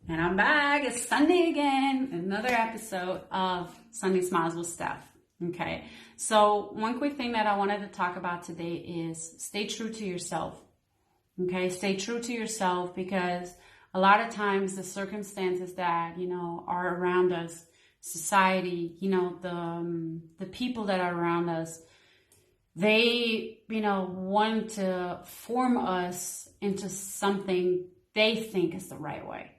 And I'm back. It's Sunday again. Another episode of Sunday Smiles with Stef. Okay. So one quick thing that I wanted to talk about today is stay true to yourself. Okay. Stay true to yourself, because a lot of times the circumstances that, are around us, society, the people that are around us, they, want to form us into something they think is the right way.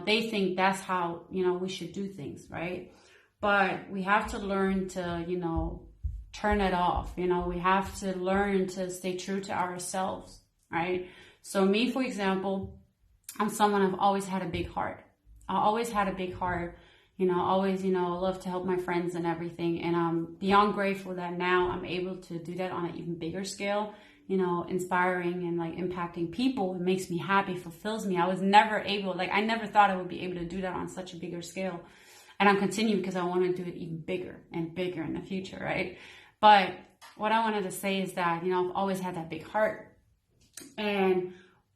They think that's how, we should do things, right? But we have to learn to, turn it off. We have to learn to stay true to ourselves, right? So me, for example, I'm someone, I've always had a big heart. I always had a big heart, always, love to help my friends and everything. And I'm beyond grateful that now I'm able to do that on an even bigger scale. Inspiring and impacting people. It makes me happy, fulfills me. I was never able, I never thought I would be able to do that on such a bigger scale. And I'm continuing because I want to do it even bigger and bigger in the future, right? But what I wanted to say is that, I've always had that big heart. And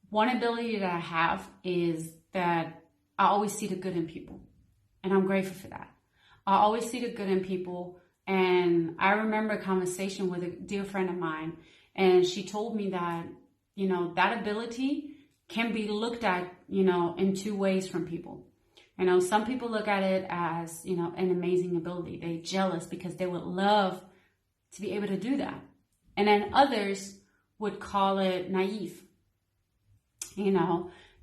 one ability that I have is that I always see the good in people. And I'm grateful for that. I always see the good in people. And I remember a conversation with a dear friend of mine. And she told me that, that ability can be looked at, in two ways from people. Some people look at it as, an amazing ability. They're jealous because they would love to be able to do that. And then others would call it naive, and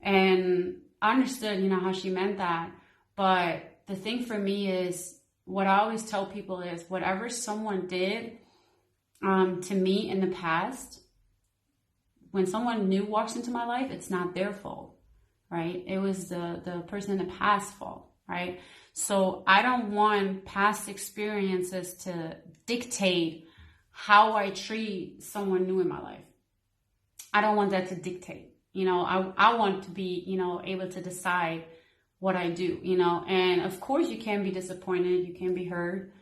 I understood, how she meant that. But the thing for me is, what I always tell people is, whatever someone did to me in the past, when someone new walks into my life, it's not their fault, right? It was the person in the past fault, right? So I don't want past experiences to dictate how I treat someone new in my life. I don't want that to dictate, I want to be, able to decide what I do, and of course you can be disappointed, you can be hurt,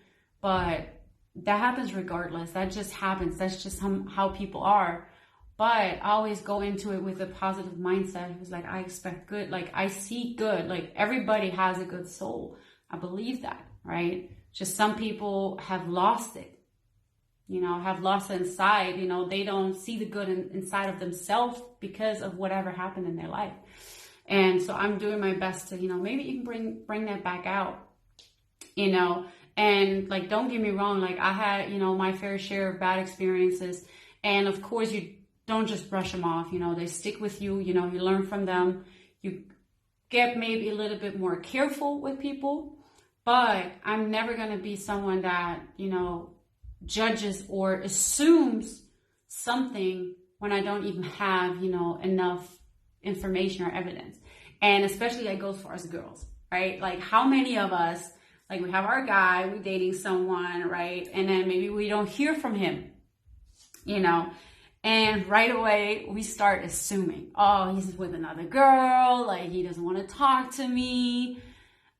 but that happens regardless. That just happens. That's just how people are. But I always go into it with a positive mindset. It was I expect good. I see good. Everybody has a good soul. I believe that, right? Just some people have lost it, have lost it inside. They don't see the good inside of themselves because of whatever happened in their life. And so I'm doing my best to, maybe you can bring that back out, And don't get me wrong, I had, my fair share of bad experiences. And of course, you don't just brush them off, they stick with you, you learn from them. You get maybe a little bit more careful with people. But I'm never going to be someone that, judges or assumes something when I don't even have, enough information or evidence. And especially that goes for us girls, right? How many of us, we have our guy, we're dating someone, right? And then maybe we don't hear from him, and right away we start assuming, oh, he's with another girl, he doesn't want to talk to me,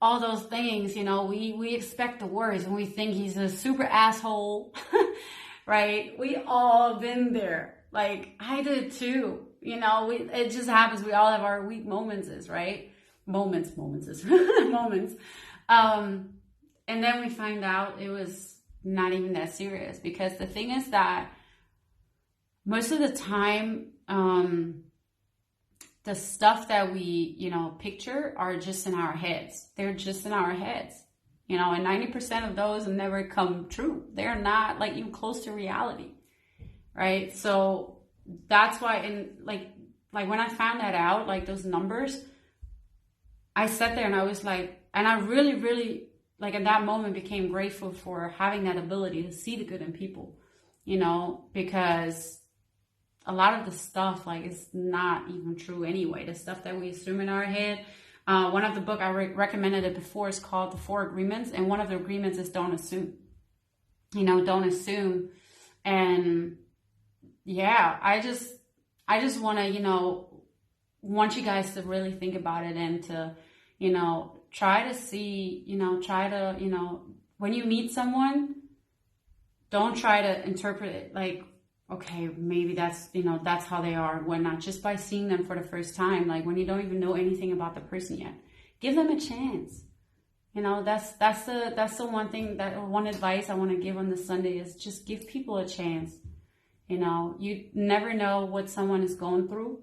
all those things, we expect the worst and we think he's a super asshole, right? We all been there. I did too, it just happens. We all have our weak moments, right? Moments. And then we find out it was not even that serious, because the thing is that most of the time, the stuff that we, picture are just in our heads. They're just in our heads, and 90% of those never come true. They're not even close to reality, right? So that's why, when I found that out, those numbers, I sat there and I was and I really, really, at that moment became grateful for having that ability to see the good in people, because a lot of the stuff is not even true anyway. The stuff that we assume in our head. One of the book I recommended it before is called The 4 Agreements. And one of the agreements is don't assume, don't assume. And yeah, I just want to, want you guys to really think about it and to, try to see, when you meet someone, don't try to interpret it okay, maybe that's, that's how they are and whatnot, just by seeing them for the first time, like when you don't even know anything about the person yet. Give them a chance. That's the one thing, that one advice I want to give on this Sunday is just give people a chance. You never know what someone is going through,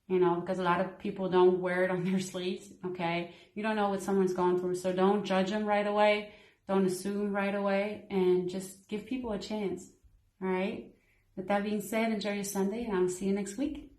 because a lot of people don't wear it on their sleeves, okay? You don't know what someone's going through, so don't judge them right away. Don't assume right away, and just give people a chance, all right? With that being said, enjoy your Sunday, and I'll see you next week.